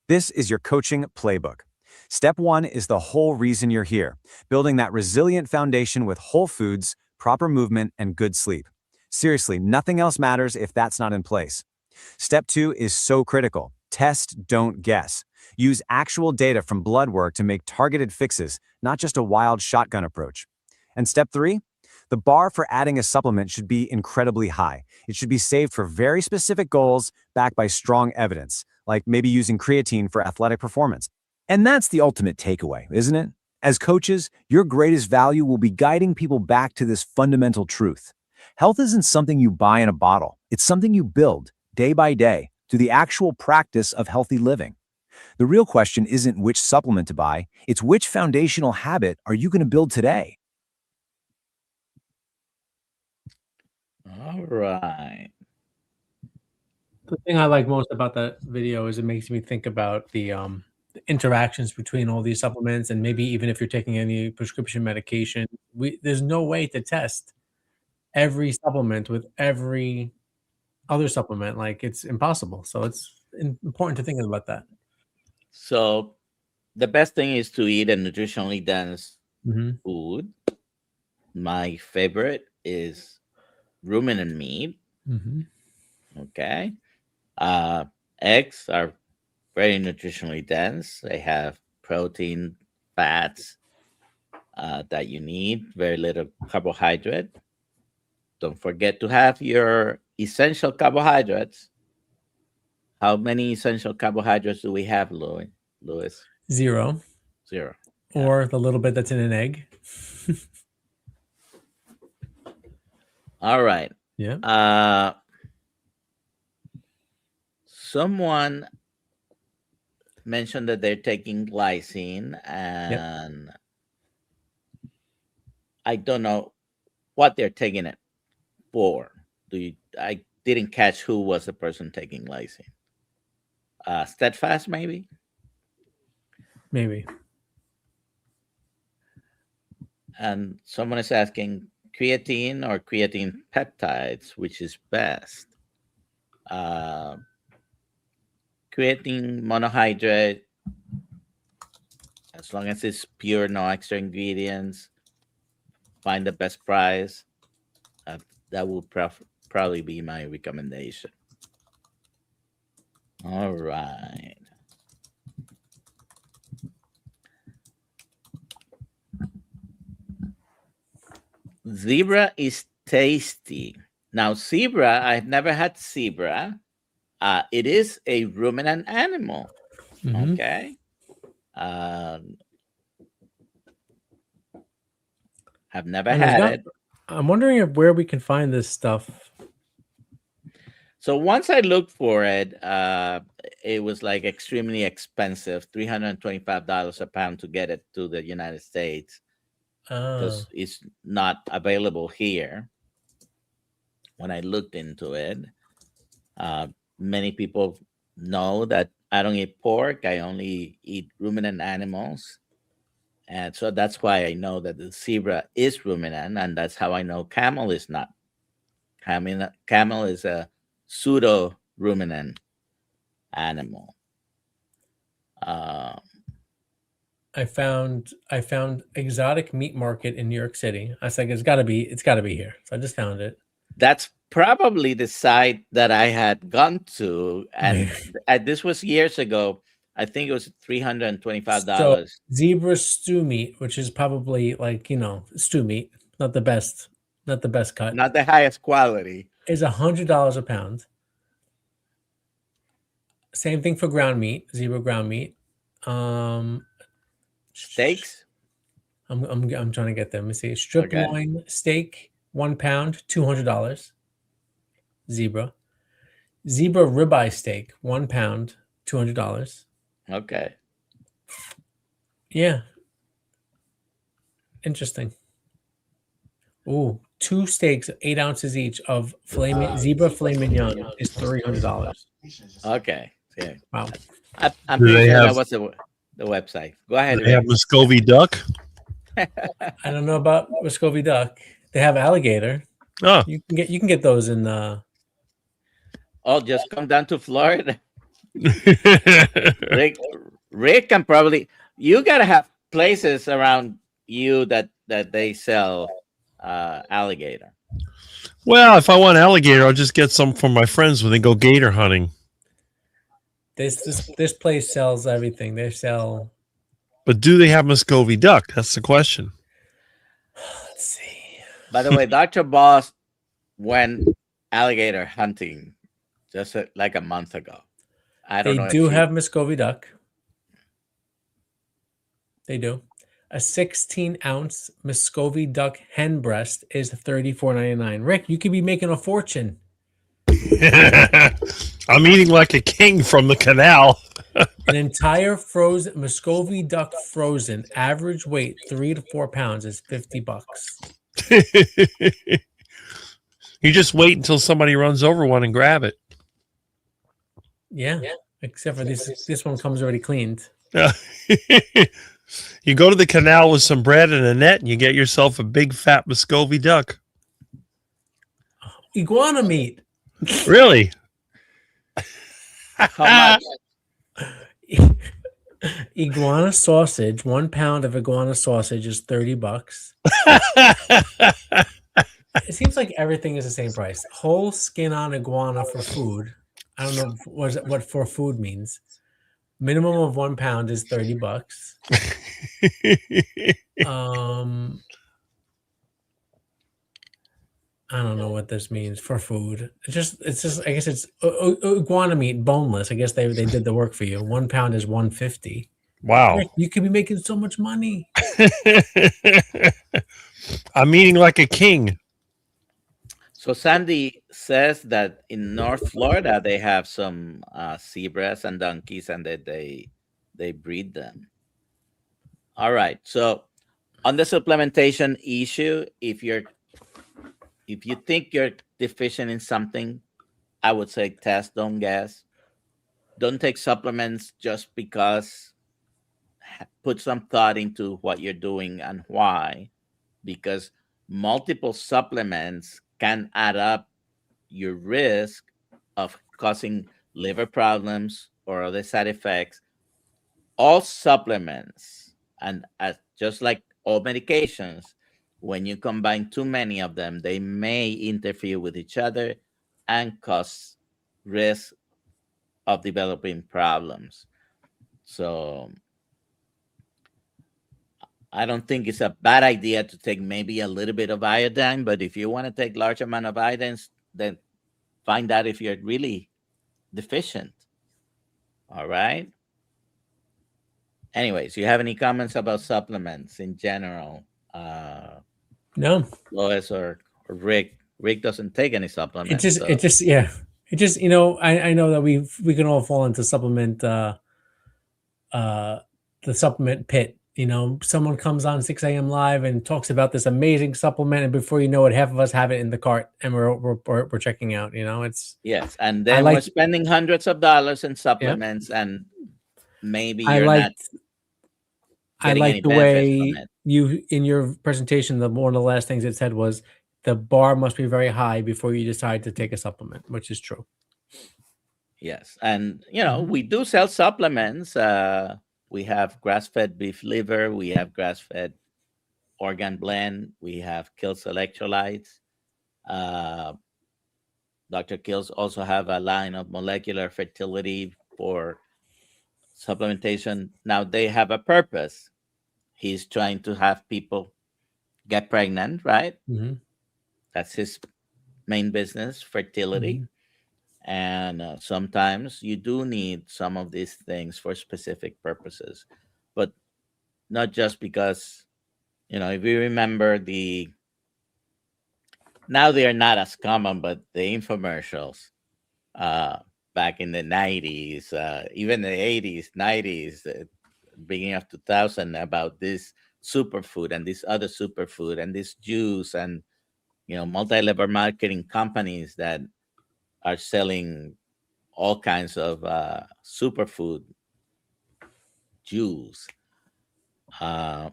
this is your coaching playbook. Step 1 is the whole reason you're here, building that resilient foundation with whole foods, proper movement, and good sleep. Seriously, nothing else matters if that's not in place. Step 2 is so critical. Test, don't guess. Use actual data from blood work to make targeted fixes, not just a wild shotgun approach. And step 3, the bar for adding a supplement should be incredibly high. It should be saved for very specific goals backed by strong evidence, like maybe using creatine for athletic performance. And that's the ultimate takeaway, isn't it? As coaches, your greatest value will be guiding people back to this fundamental truth. Health isn't something you buy in a bottle. It's something you build day by day through the actual practice of healthy living. The real question isn't which supplement to buy, it's which foundational habit are you going to build today? All right. The thing I like most about that video is it makes me think about the interactions between all these supplements, and maybe even if you're taking any prescription medication, there's no way to test every supplement with every other supplement. Like, it's impossible. So it's important to think about that. So the best thing is to eat a nutritionally dense Mhm. food. My favorite is ruminant meat. Mhm. Okay. Eggs are very nutritionally dense. They have protein, fats that you need, very little carbohydrate. Don't forget to have your essential carbohydrates. How many essential carbohydrates do we have, Louis? 0, 0. or the little bit that's in an egg. All right. Yeah. Someone mentioned that they're taking glycine, and I don't know what they're taking it for. I didn't catch who was the person taking glycine. Steadfast, maybe. Maybe. And someone is asking creatine or creatine peptides, which is best. Creatine monohydrate, as long as it's pure, no extra ingredients, find the best price. That will probably be my recommendation. All right. Zebra is tasty. Now, zebra, I've never had zebra. It is a ruminant animal. Mhm. Okay. Um, I've never And there's had not. it. I'm wondering if where we can find this stuff. So once I looked for it, it was like extremely expensive, $325 a pound to get it to the United States because it's not available here. When I looked into it, many people know that I don't eat pork. I only eat ruminant animals. And so that's why I know that the zebra is ruminant, and that's how I know camel is not. Camel is a pseudo ruminant animal. I found exotic meat market in New York City. I was like, it's got to be here. So I just found it. That's probably the site that I had gone to, and this was years ago. I think it was $325. So zebra stew meat, which is probably like stew meat, not the best cut, Not the highest quality. is $100 a pound. Same thing for ground meat, zebra ground meat. Steaks. I'm trying to get them. Let me see. Strip loin steak, 1 pound, $200. Zebra ribeye steak, 1 pound, $200. Okay. Yeah. Interesting. Ooh, 2 steaks, 8 ounces each of zebra filet mignon is $300. Okay. Yeah. Wow. I'm Do pretty they sure have- that was the website. Go ahead. Do they have Muscovy duck? I don't know about Muscovy duck. They have alligator. Oh, You can get those in Oh, just come down to Florida. Rick can probably. You gotta have places around you that they sell alligator. well, if I want alligator, I'll just get some from my friends when they go gator hunting. this place sells everything. They sell. But do they have Muscovy duck? That's the question. Let's see. By the way, Dr. Boss went alligator hunting just like a month ago. I don't know. They do have Muscovy duck. They do. A 16-ounce Muscovy duck hen breast is $34.99. Rick, you could be making a fortune. I'm eating like a king from the canal. An entire frozen Muscovy duck frozen, average weight 3 to 4 pounds is $50. You just wait until somebody runs over one and grab it. Yeah. Except for this one comes already cleaned. You go to the canal with some bread and a net, and you get yourself a big fat Muscovy duck. Iguana meat. Really? How much? Iguana sausage, 1 pound of iguana sausage is $30. It seems like everything is the same price. Whole skin on iguana for food. I don't know what for food means. Minimum of 1 pound is $30. I don't know what this means for food. It's just. I guess it's iguana meat, boneless. I guess they did the work for you. 1 pound is $150. Wow. You could be making so much money. I'm eating like a king. So Sandy says that in North Florida they have some zebras and donkeys, and that they breed them. All right. So on the supplementation issue, if you think you're deficient in something, I would say test, don't guess. Don't take supplements just because. Put some thought into what you're doing and why, because multiple supplements can add up your risk of causing liver problems or other side effects. All supplements, and just like all medications, when you combine too many of them, they may interfere with each other and cause risk of developing problems. So I don't think it's a bad idea to take maybe a little bit of iodine, but if you want to take large amount of iodine, then find out if you're really deficient. All right. Anyways, you have any comments about supplements in general? No, Lois or Rick? Rick doesn't take any supplements. it just, I know that we can all fall into supplement, the supplement pit. Someone comes on 6 a.m. live and talks about this amazing supplement, and before you know it, half of us have it in the cart and we're checking out. It's yes, and then we're spending hundreds of dollars in supplements, and maybe you're not. I like the way you, in your presentation, one of the last things it said was the bar must be very high before you decide to take a supplement, which is true. Yes, and we do sell supplements. We have grass-fed beef liver. We have grass-fed organ blend. We have Kiltz electrolytes. Dr.Kiltz also have a line of molecular fertility for supplementation. Now they have a purpose. He's trying to have people get pregnant, right? Mm-hmm. That's his main business, fertility. Mm-hmm. And sometimes you do need some of these things for specific purposes, but not just because, if you remember now they are not as common, but the infomercials back in the 90s, even the 80s, 90s, beginning of 2000, about this superfood and this other superfood and this juice and, multi-level marketing companies that are selling all kinds of superfood juice. Buyer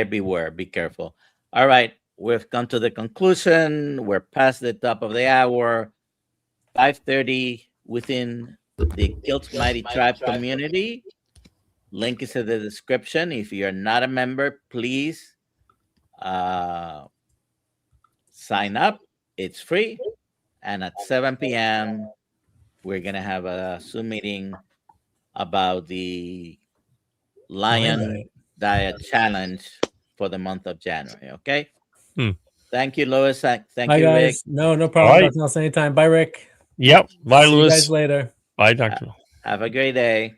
beware, be careful. All right, we've come to the conclusion. We're past the top of the hour. 5:30 within the Kiltz Mighty Tribe community. Link is in the description. If you're not a member, please sign up. It's free. And at 7 p.m., we're going to have a Zoom meeting about the Lion Diet Challenge for the month of January. Okay? Thank you, Lois. Thank you, Rick. No problem. Right. Anytime. Bye, Rick. Yep. Bye, See Louis. you guys later. Bye, Doctor. Have a great day.